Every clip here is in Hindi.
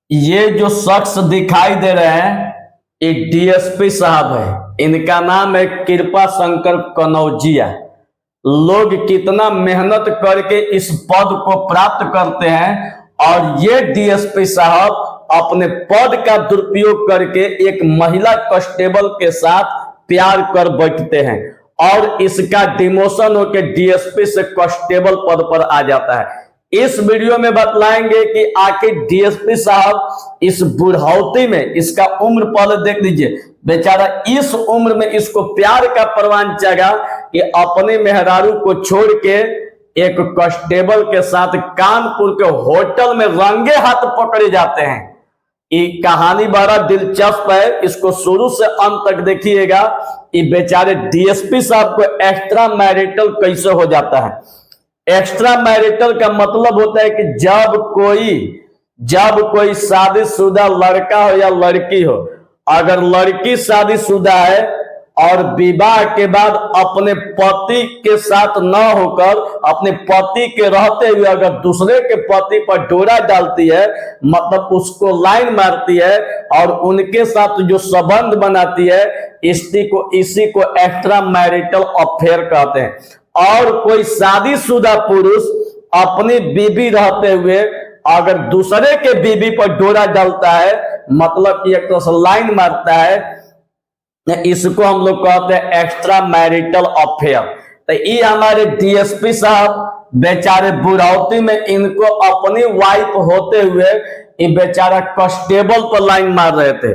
ये जो शख्स दिखाई दे रहे हैं ये डीएसपी साहब है। इनका नाम है कृपा शंकर कनौजिया। लोग कितना मेहनत करके इस पद को प्राप्त करते हैं और ये डीएसपी साहब अपने पद का दुरुपयोग करके एक महिला कांस्टेबल के साथ प्यार कर बैठते हैं और इसका डिमोशन होकर डीएसपी से कांस्टेबल पद पर आ जाता है। इस वीडियो में बतलाएंगे कि आखिर डीएसपी साहब इस बुढ़ौती में, इसका उम्र पहले देख लीजिए, बेचारा इस उम्र में इसको प्यार का परवान चढ़ा कि अपने मेहरारू को छोड़ के एक कांस्टेबल के साथ कानपुर के होटल में रंगे हाथ पकड़े जाते हैं। ये कहानी बड़ा दिलचस्प है, इसको शुरू से अंत तक देखिएगा। ये बेचारे डीएसपी साहब को एक्स्ट्रा मैरिटल कैसे हो जाता है। एक्स्ट्रा मैरिटल का मतलब होता है कि जब कोई शादीशुदा लड़का हो या लड़की हो, अगर लड़की शादीशुदा है और विवाह के बाद अपने पति के साथ न होकर अपने पति के रहते हुए अगर दूसरे के पति पर डोरा डालती है, मतलब उसको लाइन मारती है और उनके साथ जो संबंध बनाती है, इसी को एक्स्ट्रा मैरिटल अफेयर कहते हैं। और कोई शादीशुदा पुरुष अपनी बीवी रहते हुए अगर दूसरे के बीवी पर डोरा डालता है, मतलब कि एक तरह से लाइन मारता है, इसको हम लोग कहते हैं एक्स्ट्रा मैरिटल अफेयर। तो ये हमारे डीएसपी साहब बेचारे बुढ़ौती में इनको अपनी वाइफ होते हुए ये बेचारा कांस्टेबल पर लाइन मार रहे थे।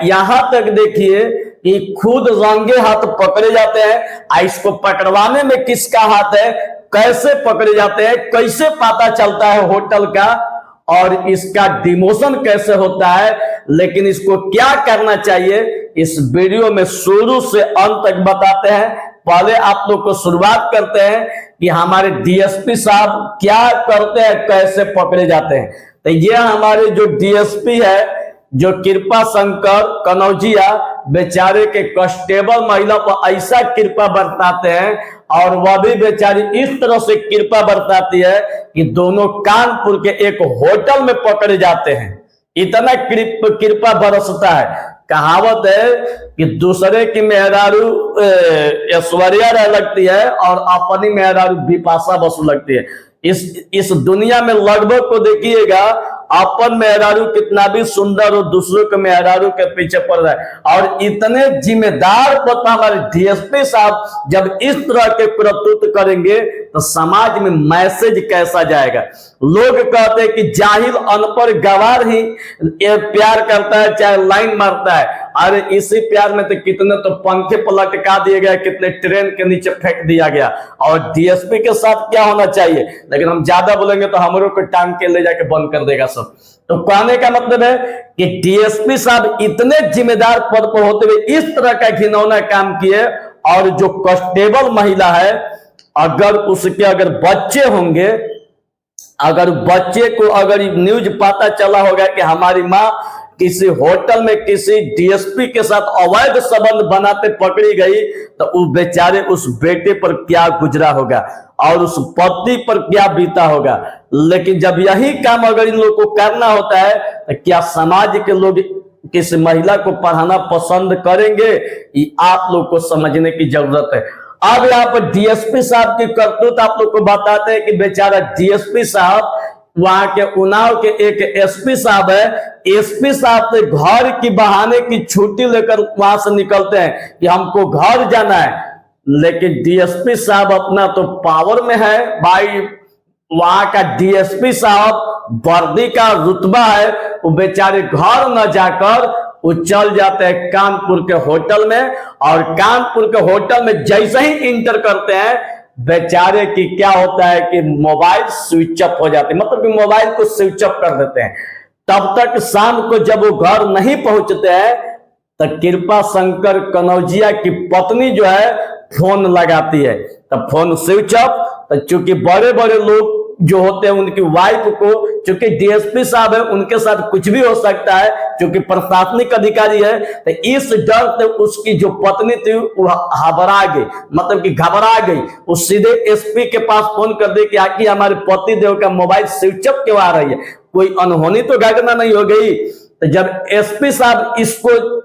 यहां तक देखिए कि खुद रंगे हाथ पकड़े जाते हैं। इसको पकड़वाने में किसका हाथ है, कैसे पकड़े जाते हैं, कैसे पता चलता है होटल का, और इसका डिमोशन कैसे होता है, लेकिन इसको क्या करना चाहिए इस वीडियो में शुरू से अंत तक बताते हैं। पहले आप लोग को शुरुआत करते हैं कि हमारे डीएसपी साहब क्या करते हैं, कैसे पकड़े जाते हैं। तो ये हमारे जो डीएसपी है, जो कृपा शंकर कनौजिया, बेचारे के कांस्टेबल महिला पर ऐसा कृपा बरताते हैं और वह भी बेचारी इस तरह से कृपा बरताती है कि दोनों कानपुर के एक होटल में पकड़े जाते हैं। इतना कृपा बरसता है। कहावत है कि दूसरे की मेहरारू ऐश्वर्या रह लगती है और अपनी मेहरारू बिपाशा बसु लगती है। इस दुनिया में लगभग को देखिएगा, अपन मेहरारू कितना भी सुंदर हो, दूसरों के मेहरारू के पीछे पड़ रहा है। और इतने जिम्मेदार पद हमारे डीएसपी साहब जब इस तरह के करतूत करेंगे तो समाज में मैसेज कैसा जाएगा। लोग कहते हैं कि जाहिल अनपढ़ गवार ही प्यार करता है, चाहे लाइन मारता है। अरे इसी प्यार में तो कितने तो पंखे पर लटका दिए गए, कितने ट्रेन के नीचे फेंक दिया गया। और डीएसपी के साथ क्या होना चाहिए, लेकिन हम ज्यादा बोलेंगे तो हमरों को टांग के ले जाके बंद कर देगा सब। तो कहने का मतलब है कि डीएसपी साहब इतने जिम्मेदार पद पर होते हुए इस तरह का घिनौना काम किए। और जो कांस्टेबल महिला है, अगर बच्चे होंगे, अगर बच्चे को अगर न्यूज पता चला होगा कि हमारी माँ किसी होटल में किसी डीएसपी के साथ अवैध संबंध बनाते पकड़ी गई, तो वो बेचारे उस बेटे पर क्या गुजरा होगा और उस पति पर क्या बीता होगा। लेकिन जब यही काम अगर इन लोगों को करना होता है तो क्या समाज के लोग किसी महिला को पढ़ाना पसंद करेंगे, ये आप लोग को समझने की जरूरत है। अब यहाँ पर डीएसपी साहब की करतूत आप लोग को बताते हैं कि बेचारा डीएसपी साहब वहां के उन्नाव के एक एसपी साहब है, एसपी साहब से घर की बहाने की छुट्टी लेकर वहां से निकलते हैं कि हमको घर जाना है। लेकिन डीएसपी साहब अपना तो पावर में है भाई, वहां का डीएसपी साहब वर्दी का रुतबा है, वो बेचारे घर न जाकर वो चल जाते हैं कानपुर के होटल में। और कानपुर के होटल में जैसे ही इंटर करते हैं, बेचारे की क्या होता है कि मोबाइल स्विच ऑफ हो जाते हैं, मतलब कि मोबाइल को स्विच ऑफ कर देते हैं। तब तक शाम को जब वो घर नहीं पहुंचते हैं तो कृपा शंकर कनौजिया की पत्नी जो है फोन लगाती है, तब फोन स्विच ऑफ। तो चूंकि बड़े बड़े लोग जो होते हैं उनकी वाइफ को, चूंकि डीएसपी साहब है, उनके साथ कुछ भी हो सकता है, क्योंकि प्रशासनिक अधिकारी है, तो इस डर से उसकी जो पत्नी थी वो घबरा गई, मतलब कि घबरा गई। वो सीधे एसपी के पास फोन कर दे कि आखिर हमारे पति देव का मोबाइल स्विच ऑफ क्यों आ रही है। कोई अनहोनी तो घटना नहीं हो गई। तो जब एसपी साहब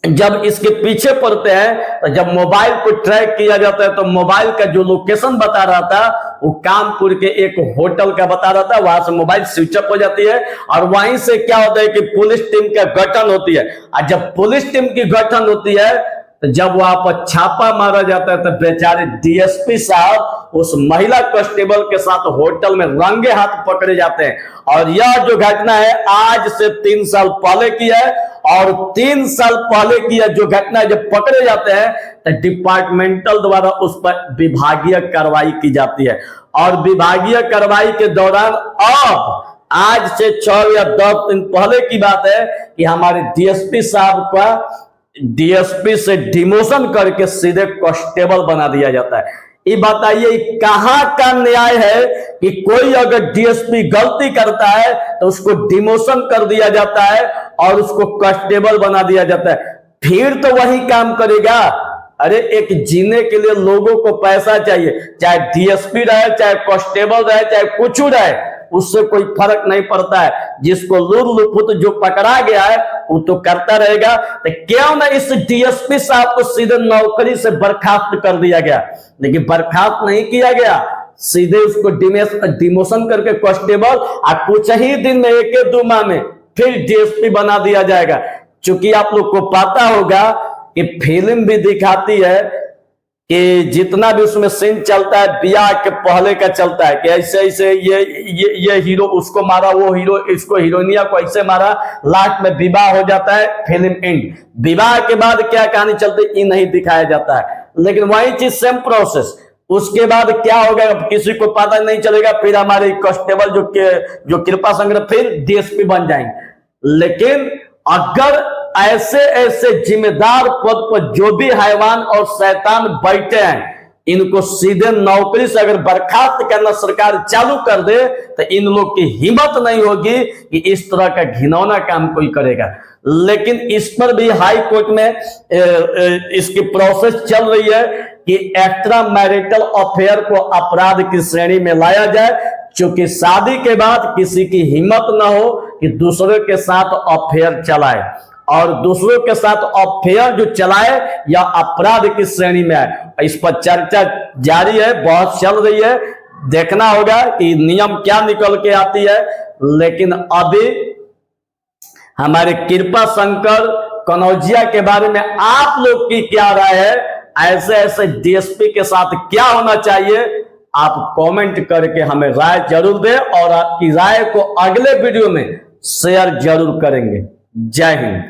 जब इसके पीछे पड़ते हैं, तो जब मोबाइल को ट्रैक किया जाता है तो मोबाइल का जो लोकेशन बता रहा था वो कानपुर के एक होटल का बता रहा था। वहां से मोबाइल स्विच ऑफ हो जाती है और वहीं से क्या होता है कि पुलिस टीम का गठन होती है। और जब पुलिस टीम की गठन होती है तो जब वहां पर छापा मारा जाता है तो बेचारे डीएसपी साहब उस महिला कांस्टेबल के साथ होटल में रंगे हाथ पकड़े जाते हैं। और यह जो घटना है आज से 3 साल पहले की है, और 3 साल पहले की जो घटना जब पकड़े जाते हैं तो डिपार्टमेंटल द्वारा उस पर विभागीय कार्रवाई की जाती है। और विभागीय कार्रवाई के दौरान अब आज से 6 या 10 दिन पहले की बात है कि हमारे डीएसपी साहब का डीएसपी से डिमोशन करके सीधे कांस्टेबल बना दिया जाता है। ये बताइए कहां का न्याय है कि कोई अगर डीएसपी गलती करता है तो उसको डिमोशन कर दिया जाता है और उसको कांस्टेबल बना दिया जाता है, फिर तो वही काम करेगा। अरे एक जीने के लिए लोगों को पैसा चाहिए, चाहे डीएसपी रहे, चाहे कांस्टेबल रहे, चाहे कुछ रहे, उससे कोई फर्क नहीं पड़ता है। जिसको लुपुत जो पकड़ा गया है वो तो करता रहेगा। तो क्यों ना इस डीएसपी साहब को सीधे नौकरी से बर्खास्त कर दिया गया? लेकिन बर्खास्त नहीं किया गया, सीधे उसको डिमोशन करके कांस्टेबल और कुछ ही दिन में 1-2 माह में फिर डीएसपी बना दिया जाएगा। क्योंकि आप लोग को पता होगा कि फिल्म भी दिखाती है कि जितना भी उसमें सीन चलता है ब्याह के पहले का चलता है कि ऐसे ऐसे ये हीरो उसको मारा, वो हीरो इसको, हीरोइनिया को ऐसे मारा, लास्ट में विवाह हो जाता है, फिल्म एंड। विवाह के बाद क्या कहानी चलती है ये नहीं दिखाया जाता है, लेकिन वही चीज सेम प्रोसेस। उसके बाद क्या होगा किसी को पता नहीं चलेगा, फिर हमारे कांस्टेबल जो कृपा संग्रह फिर डीएसपी बन जाएंगे। लेकिन अगर ऐसे ऐसे जिम्मेदार पद पर जो भी हैवान और शैतान बैठे हैं, इनको सीधे नौकरी से अगर बर्खास्त करना सरकार चालू कर दे तो इन लोग की हिम्मत नहीं होगी कि इस तरह का घिनौना काम कोई करेगा। लेकिन इस पर भी हाई कोर्ट में इसकी प्रोसेस चल रही है कि एक्स्ट्रा मैरिटल अफेयर को अपराध की श्रेणी में लाया जाए, क्योंकि शादी के बाद किसी की हिम्मत ना हो कि दूसरे के साथ अफेयर चलाए, और दूसरों के साथ अफेयर जो चलाए या अपराध की श्रेणी में आए। इस पर चर्चा जारी है, बहुत चल रही है, देखना होगा कि नियम क्या निकल के आती है। लेकिन अभी हमारे कृपा शंकर कनौजिया के बारे में आप लोग की क्या राय है? ऐसे ऐसे डीएसपी के साथ क्या होना चाहिए? आप कमेंट करके हमें राय जरूर दें और आपकी राय को अगले वीडियो में शेयर जरूर करेंगे। जय हिंद।